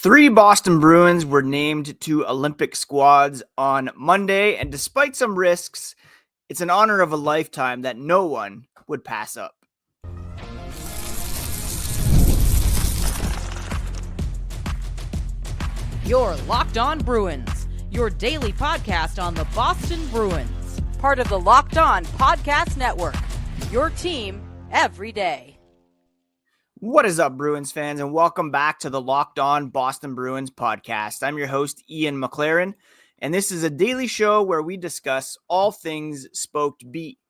Three Boston Bruins were named to Olympic squads on Monday, and despite some risks, it's an honor of a lifetime that no one would pass up. You're Locked On Bruins, your daily podcast on the Boston Bruins. Part of the Locked On Podcast Network, your team every day. What is up, Bruins fans, and welcome back to the Locked On Boston Bruins podcast. I'm your host, Ian McLaren, and this is a daily show where we discuss all things Spoked Beat.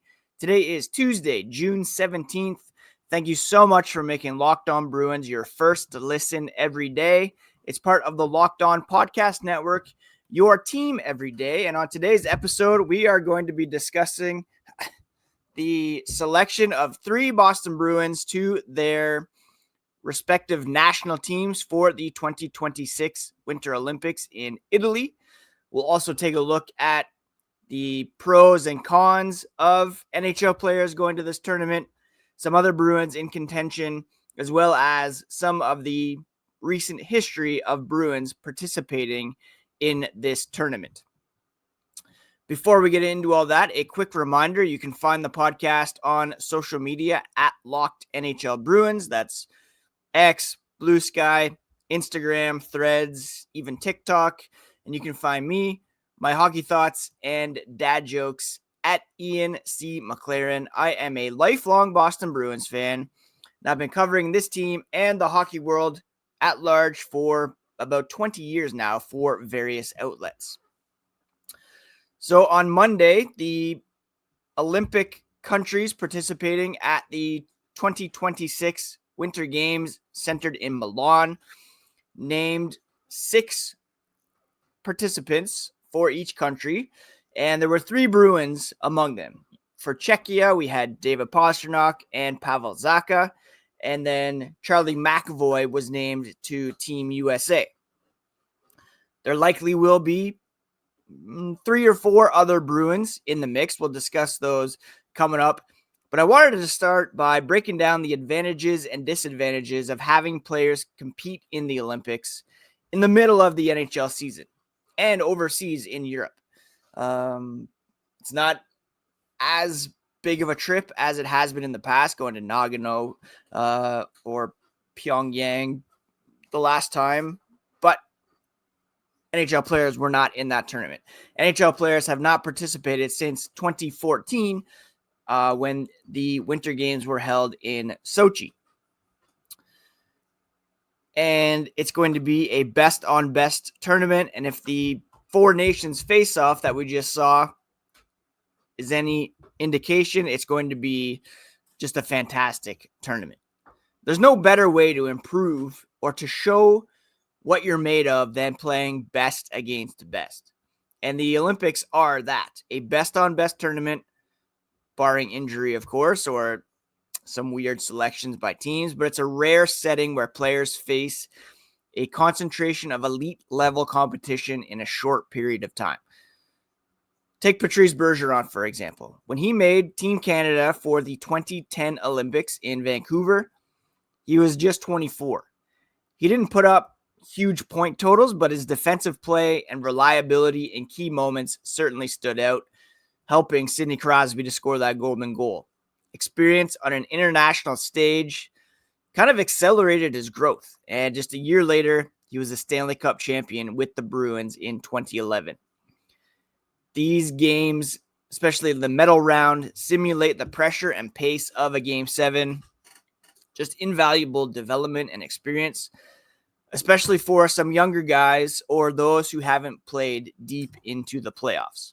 Today is Tuesday, June 17th. Thank you so much for making Locked On Bruins your first listen every day. It's part of the Locked On Podcast Network, your team every day. And on today's episode, we are going to be discussing the selection of three Boston Bruins to their respective national teams for the 2026 Winter Olympics in Italy. We'll also take a look at the pros and cons of NHL players going to this tournament, some other Bruins in contention, as well as some of the recent history of Bruins participating in this tournament. Before we get into all that, a quick reminder, you can find the podcast on social media at Locked NHL Bruins. That's X, Blue Sky, Instagram, Threads, even TikTok. And you can find me, my hockey thoughts, and dad jokes at Ian C. McLaren. I am a lifelong Boston Bruins fan, and I've been covering this team and the hockey world at large for about 20 years now for various outlets. So on Monday, the Olympic countries participating at the 2026 Winter Games centered in Milan named 6 participants for each country, and there were 3 Bruins among them. For Czechia, we had David Pastrnak and Pavel Zacha, and then Charlie McAvoy was named to Team USA. There likely will be 3 or 4 other Bruins in the mix. We'll discuss those coming up. But I wanted to start by breaking down the advantages and disadvantages of having players compete in the Olympics in the middle of the NHL season and overseas in Europe. It's not as big of a trip as it has been in the past, going to Nagano or Pyongyang the last time, but NHL players were not in that tournament. NHL players have not participated since 2014 when the Winter Games were held in Sochi. And it's going to be a best-on-best tournament, and if the 4 nations face-off that we just saw is any indication, it's going to be just a fantastic tournament. There's no better way to improve or to show what you're made of than playing best against best. And the Olympics are that, a best-on-best tournament, barring injury, of course, or some weird selections by teams, but it's a rare setting where players face a concentration of elite-level competition in a short period of time. Take Patrice Bergeron, for example. When he made Team Canada for the 2010 Olympics in Vancouver, he was just 24. He didn't put up huge point totals, but his defensive play and reliability in key moments certainly stood out, helping Sidney Crosby to score that golden goal. Experience on an international stage kind of accelerated his growth, and just a year later, he was a Stanley Cup champion with the Bruins in 2011. These games, especially the medal round, simulate the pressure and pace of a Game 7. Just invaluable development and experience, especially for some younger guys or those who haven't played deep into the playoffs.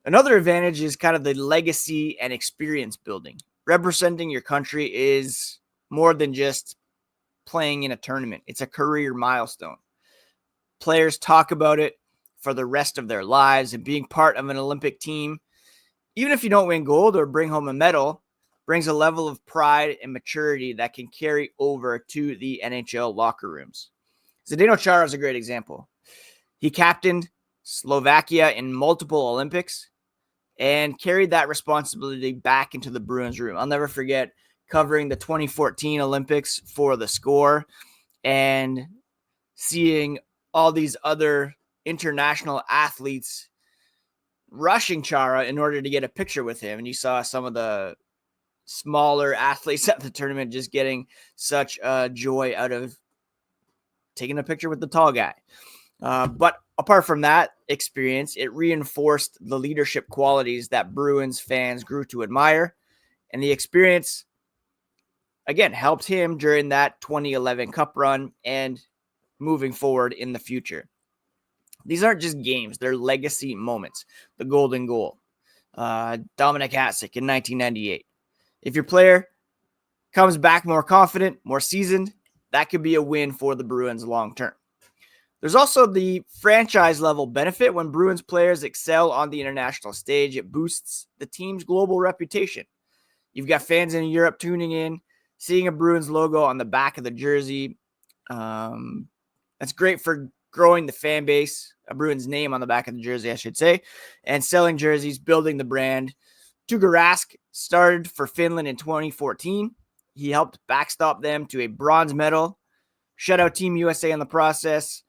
Another advantage is kind of the legacy and experience building. Representing your country is more than just playing in a tournament. It's a career milestone. Players talk about it for the rest of their lives, and being part of an Olympic team, even if you don't win gold or bring home a medal, brings a level of pride and maturity that can carry over to the NHL locker rooms. Zdeno Chara is a great example. He captained Slovakia in multiple Olympics and carried that responsibility back into the Bruins room. I'll never forget covering the 2014 Olympics for The Score and seeing all these other international athletes rushing Chara in order to get a picture with him. And you saw some of the smaller athletes at the tournament just getting such joy out of taking a picture with the tall guy. But apart from that experience, it reinforced the leadership qualities that Bruins fans grew to admire. And the experience, again, helped him during that 2011 Cup run and moving forward in the future. These aren't just games, they're legacy moments. The golden goal. Dominik Hasek in 1998. If your player comes back more confident, more seasoned, that could be a win for the Bruins long term. There's also the franchise level benefit. When Bruins players excel on the international stage, it boosts the team's global reputation. You've got fans in Europe tuning in, seeing a Bruins logo on the back of the jersey. That's great for growing the fan base, a Bruins name on the back of the jersey, I should say, and selling jerseys, building the brand. Tuukka Rask started for Finland in 2014. He helped backstop them to a bronze medal, shut out Team USA in the process,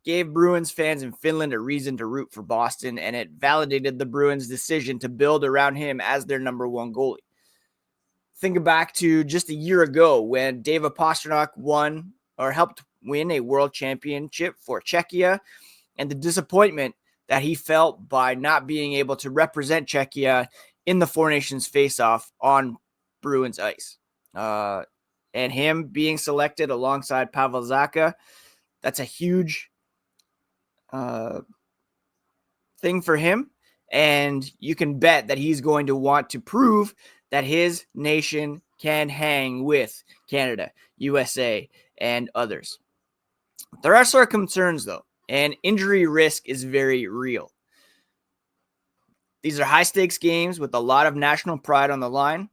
gave Bruins fans in Finland a reason to root for Boston, and it validated the Bruins' decision to build around him as their number one goalie. Think back to just a year ago when David Pastrnak won or helped win a world championship for Czechia, and the disappointment that he felt by not being able to represent Czechia in the Four Nations face-off on Bruins ice. And him being selected alongside Pavel Zacha, that's a huge thing for him. And you can bet that he's going to want to prove that his nation can hang with Canada, USA, and others. There are sort of concerns, though, and injury risk is very real. These are high-stakes games with a lot of national pride on the line.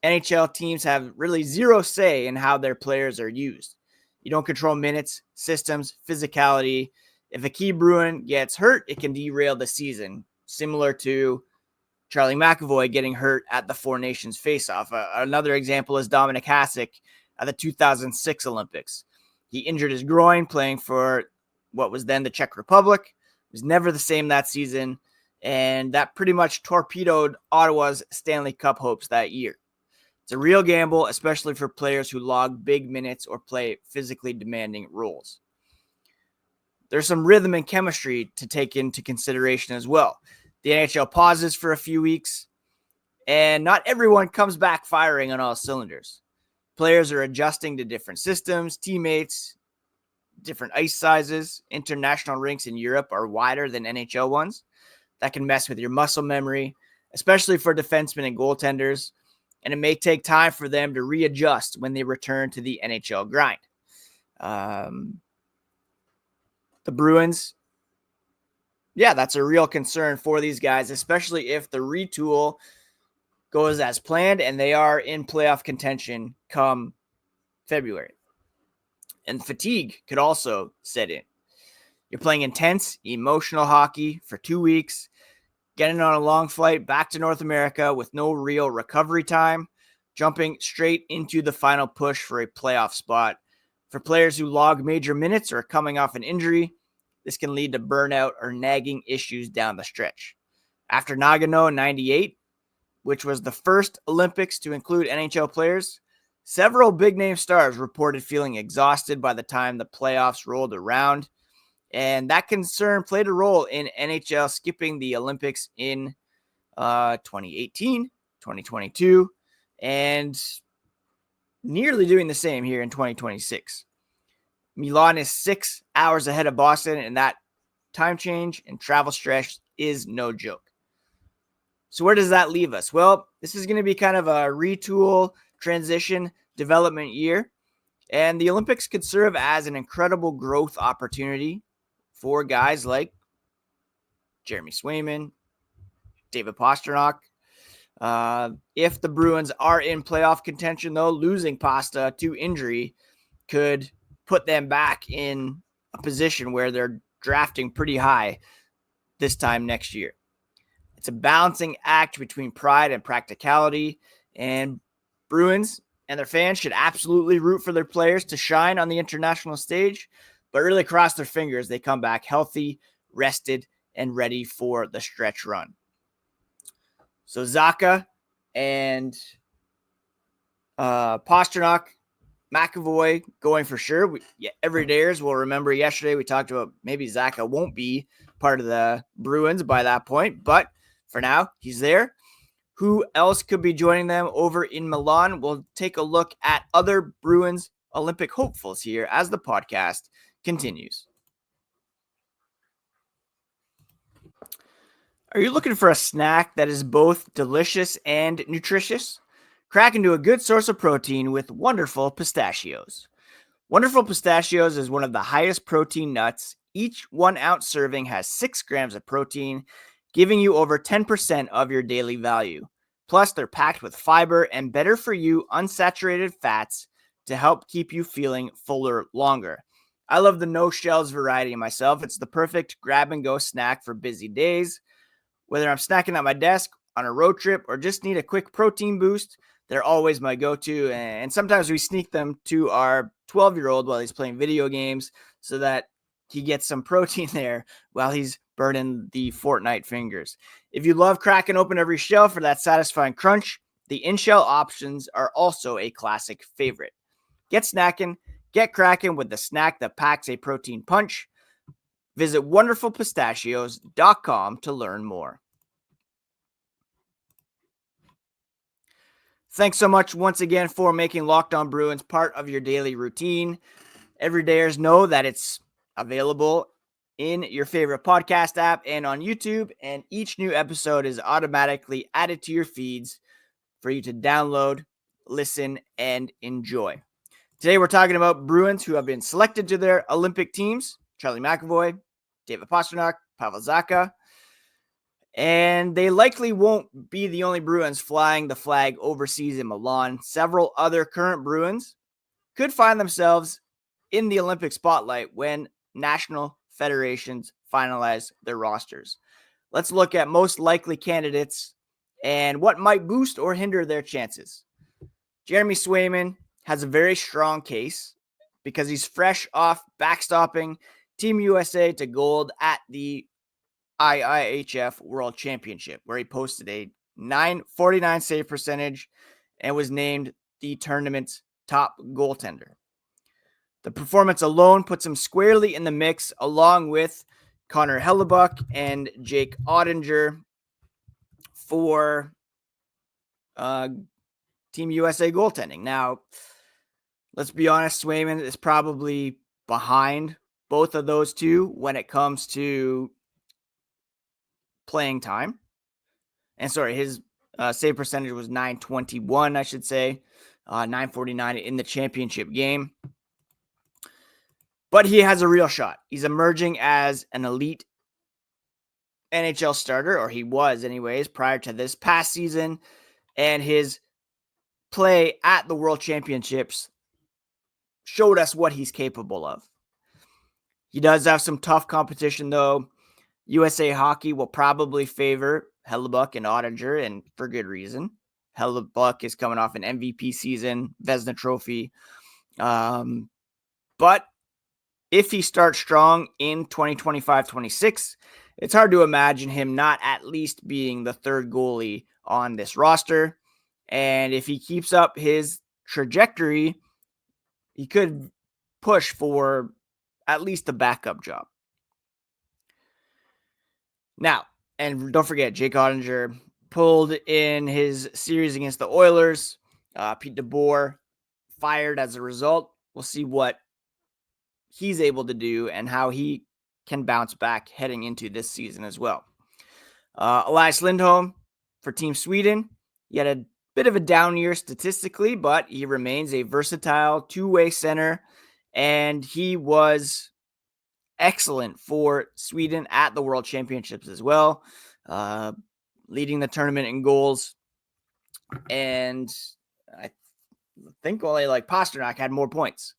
NHL teams have really zero say in how their players are used. You don't control minutes, systems, physicality. If a key Bruin gets hurt, it can derail the season, similar to Charlie McAvoy getting hurt at the Four Nations face-off. Another example is Dominik Hasek at the 2006 Olympics. He injured his groin playing for what was then the Czech Republic. It was never the same that season, and that pretty much torpedoed Ottawa's Stanley Cup hopes that year. It's a real gamble, especially for players who log big minutes or play physically demanding roles. There's some rhythm and chemistry to take into consideration as well. The NHL pauses for a few weeks, and not everyone comes back firing on all cylinders. Players are adjusting to different systems, teammates, different ice sizes. International rinks in Europe are wider than NHL ones. That can mess with your muscle memory, especially for defensemen and goaltenders, and it may take time for them to readjust when they return to the NHL grind. The Bruins, that's a real concern for these guys, especially if the retool goes as planned and they are in playoff contention come February. And fatigue could also set in. You're playing intense, emotional hockey for 2 weeks, getting on a long flight back to North America with no real recovery time, jumping straight into the final push for a playoff spot. For players who log major minutes or are coming off an injury, this can lead to burnout or nagging issues down the stretch. After Nagano in 98, which was the first Olympics to include NHL players, several big-name stars reported feeling exhausted by the time the playoffs rolled around. And that concern played a role in NHL skipping the Olympics in 2018, 2022, and nearly doing the same here in 2026. Milan is 6 hours ahead of Boston, and that time change and travel stress is no joke. So where does that leave us? Well, this is going to be kind of a retool, transition, development year, and the Olympics could serve as an incredible growth opportunity for guys like Jeremy Swayman, David Pastrnak. If the Bruins are in playoff contention, though, losing Pasta to injury could put them back in a position where they're drafting pretty high this time next year. It's a balancing act between pride and practicality, and Bruins and their fans should absolutely root for their players to shine on the international stage, but really cross their fingers they come back healthy, rested, and ready for the stretch run. So Zacha and Pastrnak, McAvoy going for sure. Everydayers will remember yesterday we talked about maybe Zacha won't be part of the Bruins by that point, but for now, he's there. Who else could be joining them over in Milan? We'll take a look at other Bruins Olympic hopefuls here as the podcast continues. Are you looking for a snack that is both delicious and nutritious? Crack into a good source of protein with Wonderful Pistachios. Wonderful Pistachios is one of the highest protein nuts. Each 1 ounce serving has 6 grams of protein, giving you over 10% of your daily value. Plus, they're packed with fiber and better for you unsaturated fats to help keep you feeling fuller longer. I love the no shells variety myself. It's the perfect grab and go snack for busy days. Whether I'm snacking at my desk, on a road trip, or just need a quick protein boost, they're always my go-to. And sometimes we sneak them to our 12-year-old while he's playing video games so that he gets some protein there while he's burning the Fortnite fingers. If you love cracking open every shell for that satisfying crunch, the in-shell options are also a classic favorite. Get snacking, get cracking with the snack that packs a protein punch. Visit wonderfulpistachios.com to learn more. Thanks so much once again for making Locked On Bruins part of your daily routine. Everydayers know that it's available in your favorite podcast app and on YouTube, and each new episode is automatically added to your feeds for you to download, listen, and enjoy. Today we're talking about Bruins who have been selected to their Olympic teams: Charlie McAvoy, David Pastrnak, Pavel Zacha. And they likely won't be the only Bruins flying the flag overseas in Milan. Several other current Bruins could find themselves in the Olympic spotlight when national federations finalize their rosters. Let's look at most likely candidates and what might boost or hinder their chances. Jeremy Swayman has a very strong case because he's fresh off backstopping Team USA to gold at the IIHF World Championship, where he posted a .949 save percentage and was named the tournament's top goaltender. The performance alone puts him squarely in the mix, along with Connor Hellebuyck and Jake Ottinger for Team USA goaltending. Now, let's be honest, Swayman is probably behind both of those two when it comes to playing time. And sorry, his save percentage was .921, I should say. .949 in the championship game. But he has a real shot. He's emerging as an elite NHL starter, or he was anyways, prior to this past season. And his play at the World Championships showed us what he's capable of. He does have some tough competition, though. USA Hockey will probably favor Hellebuyck and Ottinger, and for good reason. Hellebuyck is coming off an MVP season, Vezina Trophy. But if he starts strong in 2025-26, it's hard to imagine him not at least being the third goalie on this roster. And if he keeps up his trajectory, he could push for at least a backup job. Now, and don't forget, Jake Ottinger pulled in his series against the Oilers. Pete DeBoer fired as a result. We'll see what he's able to do and how he can bounce back heading into this season as well. Elias Lindholm for Team Sweden. He had a bit of a down year statistically, but he remains a versatile two-way center, and he was excellent for Sweden at the World Championships as well, leading the tournament in goals. And I think only Pastrnak had more points.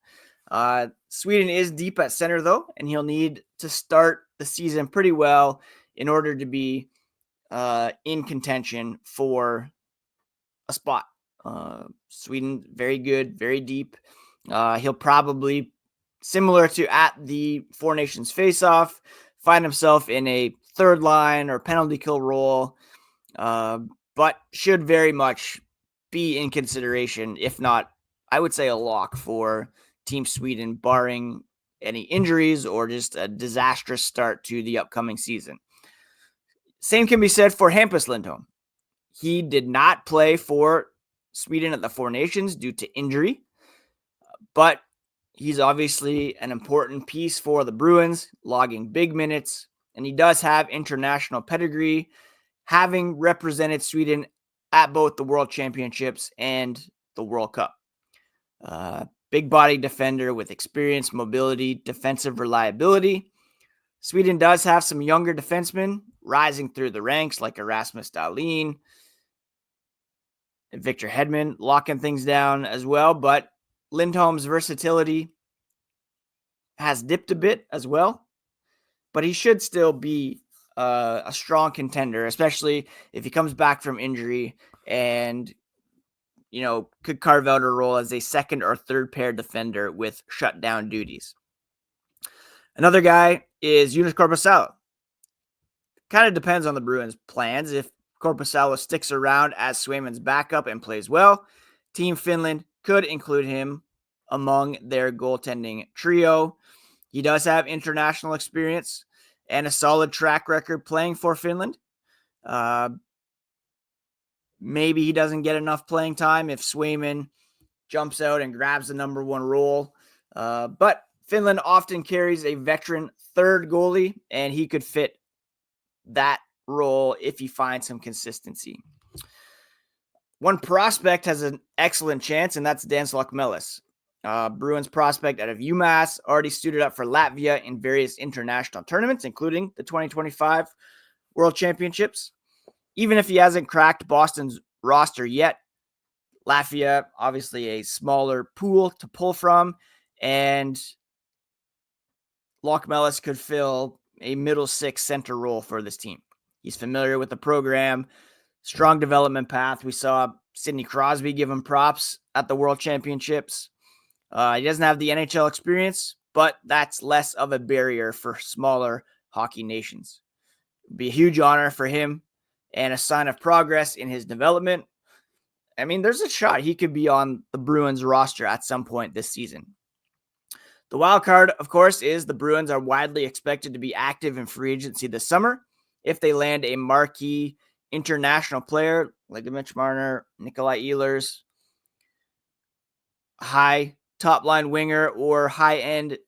Sweden is deep at center, though, and he'll need to start the season pretty well in order to be in contention for a spot. Sweden, very good, very deep. He'll probably similar to at the Four Nations face-off, find himself in a third line or penalty kill role, but should very much be in consideration, if not, I would say a lock for Team Sweden, barring any injuries or just a disastrous start to the upcoming season. Same can be said for Hampus Lindholm. He did not play for Sweden at the Four Nations due to injury, but he's obviously an important piece for the Bruins, logging big minutes, and he does have international pedigree, having represented Sweden at both the World Championships and the World Cup. Big body defender with experience, mobility, defensive reliability. Sweden does have some younger defensemen rising through the ranks like Erasmus Dahlin and Victor Hedman locking things down as well, but Lindholm's versatility has dipped a bit as well, but he should still be a strong contender, especially if he comes back from injury and, could carve out a role as a second or third pair defender with shutdown duties. Another guy is Joonas Korpisalo. Kind of depends on the Bruins' plans. If Korpisalo sticks around as Swayman's backup and plays well, Team Finland could include him among their goaltending trio. He does have international experience and a solid track record playing for Finland. Maybe he doesn't get enough playing time if Swayman jumps out and grabs the number one role. But Finland often carries a veteran third goalie, and he could fit that role if he finds some consistency. One prospect has an excellent chance, and that's Dan Slokmelis. Bruins prospect out of UMass, already suited up for Latvia in various international tournaments, including the 2025 World Championships. Even if he hasn't cracked Boston's roster yet, Latvia, obviously a smaller pool to pull from, and Slokmelis could fill a middle six center role for this team. He's familiar with the program, strong development path. We saw Sidney Crosby give him props at the World Championships. He doesn't have the NHL experience, but that's less of a barrier for smaller hockey nations. It'd be a huge honor for him and a sign of progress in his development. I mean, there's a shot he could be on the Bruins roster at some point this season. The wild card, of course, is the Bruins are widely expected to be active in free agency this summer if they land a marquee international player like Mitch Marner, Nikolai Ehlers, high top-line winger, or high-end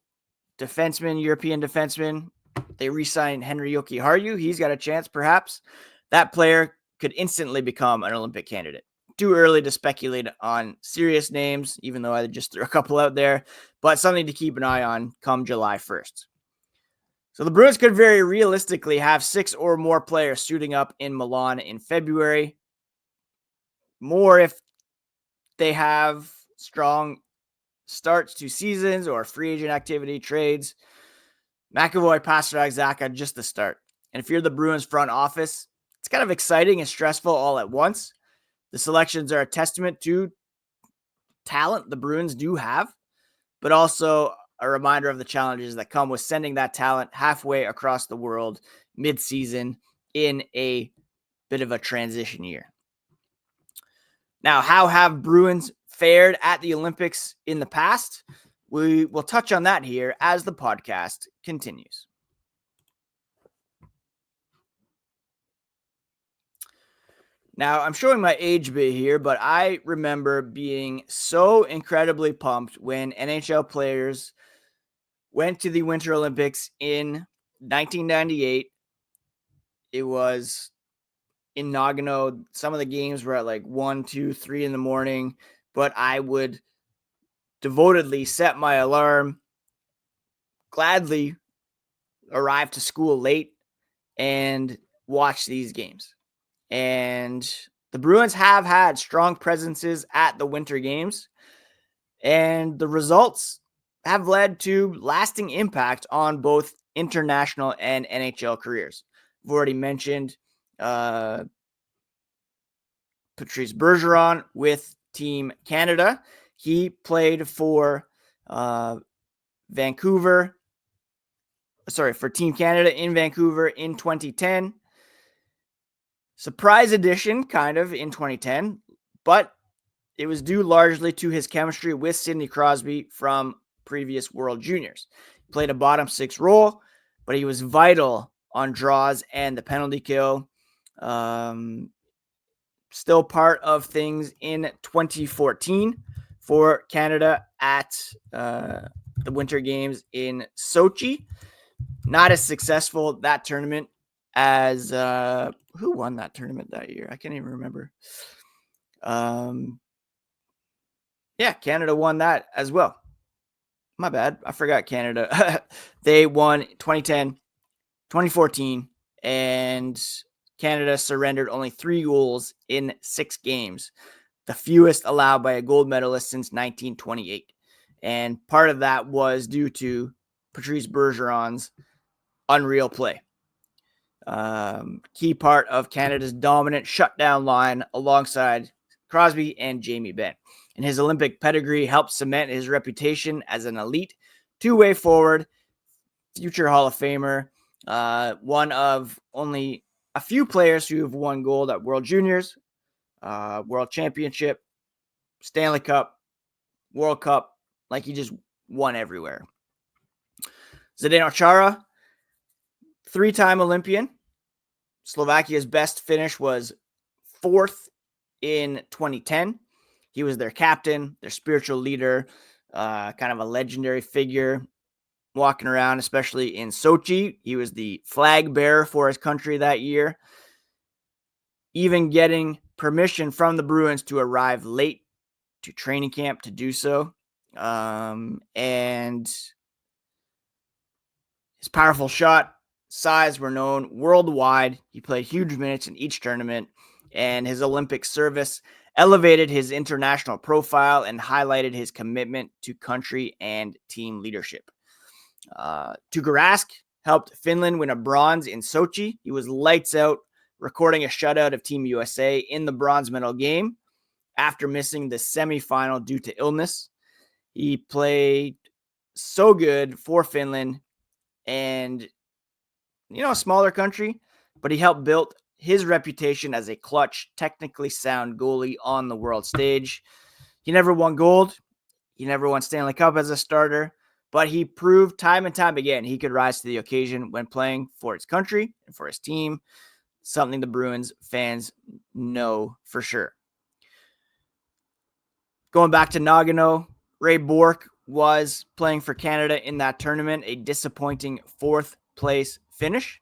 defenseman, European defenseman. They re-sign Henri Jokiharju. He's got a chance, perhaps. That player could instantly become an Olympic candidate. Too early to speculate on serious names, even though I just threw a couple out there, but something to keep an eye on come July 1st. So the Bruins could very realistically have 6 or more players suiting up in Milan in February. More if they have strong starts to seasons or free agent activity, trades. McAvoy, Pastrnak, Zacha, just the start. And if you're the Bruins front office, it's kind of exciting and stressful all at once. The selections are a testament to talent the Bruins do have, but also a reminder of the challenges that come with sending that talent halfway across the world mid-season in a bit of a transition year. Now, how have Bruins fared at the Olympics in the past? We will touch on that here as the podcast continues. Now, I'm showing my age bit here, but I remember being so incredibly pumped when NHL players went to the Winter Olympics in 1998. It was in Nagano. Some of the games were at like 1, 2, 3 in the morning, but I would devotedly set my alarm, gladly arrive to school late, and watch these games. And the Bruins have had strong presences at the Winter Games, and the results have led to lasting impact on both international and NHL careers. I've already mentioned Patrice Bergeron with Team Canada. He played for Team Canada in Vancouver in 2010. Surprise addition, kind of, in 2010, but it was due largely to his chemistry with Sidney Crosby from previous World Juniors. He played a bottom six role, but he was vital on draws and the penalty kill. Still part of things in 2014 for Canada at the Winter Games in Sochi. Not as successful that tournament as who won that tournament that year? I can't even remember. Canada won that as well. My bad. I forgot Canada. They won 2010, 2014, and Canada surrendered only 3 goals in 6 games, the fewest allowed by a gold medalist since 1928. And part of that was due to Patrice Bergeron's unreal play. Key part of Canada's dominant shutdown line alongside Crosby and Jamie Benn. And his Olympic pedigree helped cement his reputation as an elite two-way forward, future Hall of Famer, one of only a few players who have won gold at World Juniors, World Championship, Stanley Cup, World Cup. Like, he just won everywhere. Zdeno Chara, 3-time Olympian. Slovakia's best finish was 4th in 2010. He was their captain, their spiritual leader, kind of a legendary figure walking around, especially in Sochi. He was the flag bearer for his country that year, even getting permission from the Bruins to arrive late to training camp to do so. And his powerful shot, size were known worldwide. He played huge minutes in each tournament, and his Olympic service elevated his international profile and highlighted his commitment to country and team leadership. Tuukka Rask helped Finland win a bronze in Sochi. He was lights out, recording a shutout of Team USA in the bronze medal game after missing the semifinal due to illness. He played so good for Finland, and, a smaller country, but he helped build his reputation as a clutch, technically sound goalie on the world stage. He never won gold. He never won Stanley Cup as a starter, but he proved time and time again he could rise to the occasion when playing for his country and for his team, something the Bruins fans know for sure. Going back to Nagano, Ray Bourque was playing for Canada in that tournament, a disappointing 4th place finish.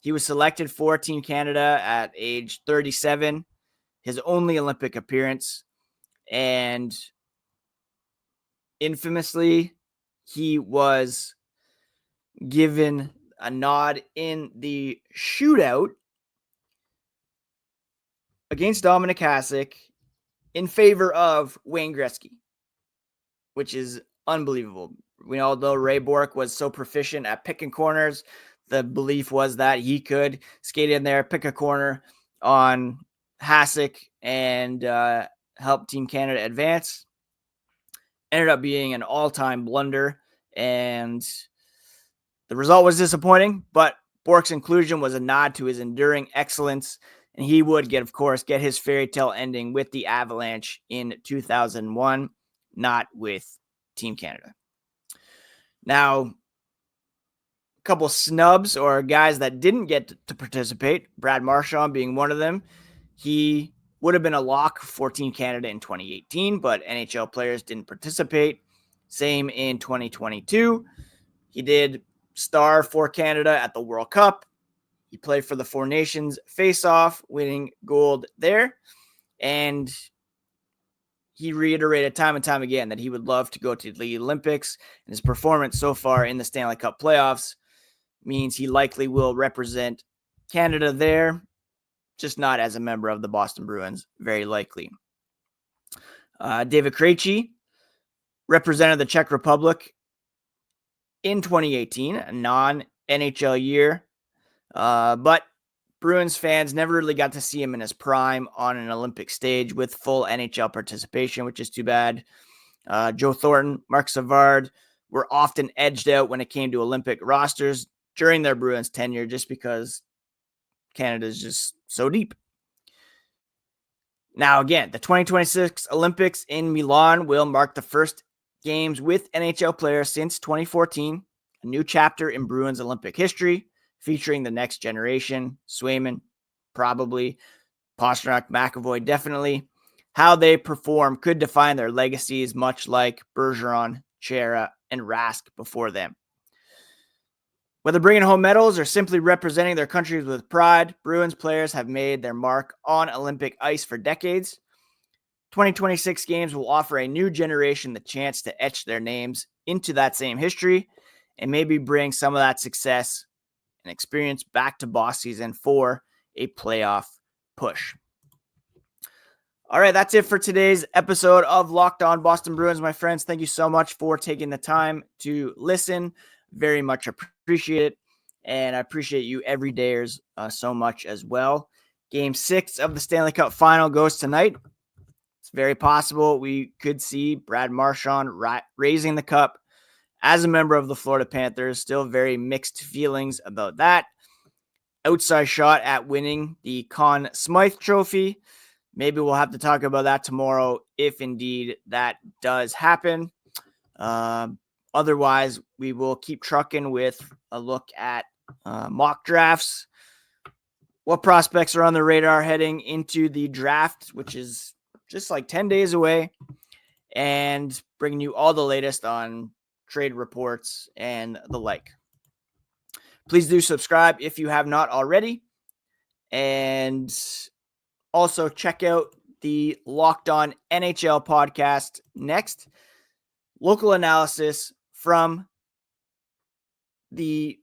He was selected for Team Canada at age 37, his only Olympic appearance, and infamously, he was given a nod in the shootout against Dominik Hasek in favor of Wayne Gretzky, which is unbelievable. We all know Ray Bourque was so proficient at picking corners. The belief was that he could skate in there, pick a corner on Hasek, and help Team Canada advance. Ended up being an all-time blunder, and the result was disappointing, but Bourque's inclusion was a nod to his enduring excellence, and he would get his fairy tale ending with the Avalanche in 2001, not with Team Canada. Now, couple snubs or guys that didn't get to participate, Brad Marchand being one of them. He would have been a lock for Team Canada in 2018, but NHL players didn't participate. Same in 2022. He did star for Canada at the World Cup. He played for the Four Nations face-off, winning gold there. And he reiterated time and time again that he would love to go to the Olympics. And his performance so far in the Stanley Cup playoffs means he likely will represent Canada there, just not as a member of the Boston Bruins, very likely. David Krejci represented the Czech Republic in 2018, a non-NHL year, but Bruins fans never really got to see him in his prime on an Olympic stage with full NHL participation, which is too bad. Joe Thornton, Mark Savard, were often edged out when it came to Olympic rosters during their Bruins tenure, just because Canada is just so deep. Now, again, the 2026 Olympics in Milan will mark the first games with NHL players since 2014, a new chapter in Bruins Olympic history, featuring the next generation, Swayman, probably, Pastrnak, McAvoy, definitely. How they perform could define their legacies, much like Bergeron, Chara, and Rask before them. Whether bringing home medals or simply representing their countries with pride, Bruins players have made their mark on Olympic ice for decades. 2026 games will offer a new generation the chance to etch their names into that same history and maybe bring some of that success and experience back to Boss season for a playoff push. All right, that's it for today's episode of Locked On Boston Bruins, my friends. Thank you so much for taking the time to listen. Very much appreciate it. And I appreciate you everydayers so much as well. Game 6 of the Stanley Cup final goes tonight. It's very possible we could see Brad Marchand raising the cup as a member of the Florida Panthers. Still very mixed feelings about that. Outside shot at winning the Conn Smythe Trophy. Maybe we'll have to talk about that tomorrow if indeed that does happen. Otherwise, we will keep trucking with a look at mock drafts, what prospects are on the radar heading into the draft, which is just like 10 days away, and bringing you all the latest on trade reports and the like. Please do subscribe if you have not already. And also check out the Locked On NHL podcast next. Local analysis from the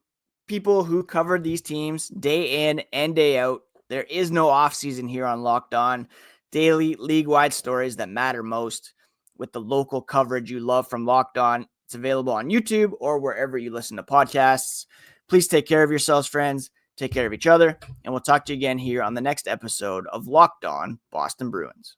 people who covered these teams day in and day out. There is no offseason here on Locked On. Daily league-wide stories that matter most with the local coverage you love from Locked On. It's available on YouTube or wherever you listen to podcasts. Please take care of yourselves, friends. Take care of each other, and we'll talk to you again here on the next episode of Locked On Boston Bruins.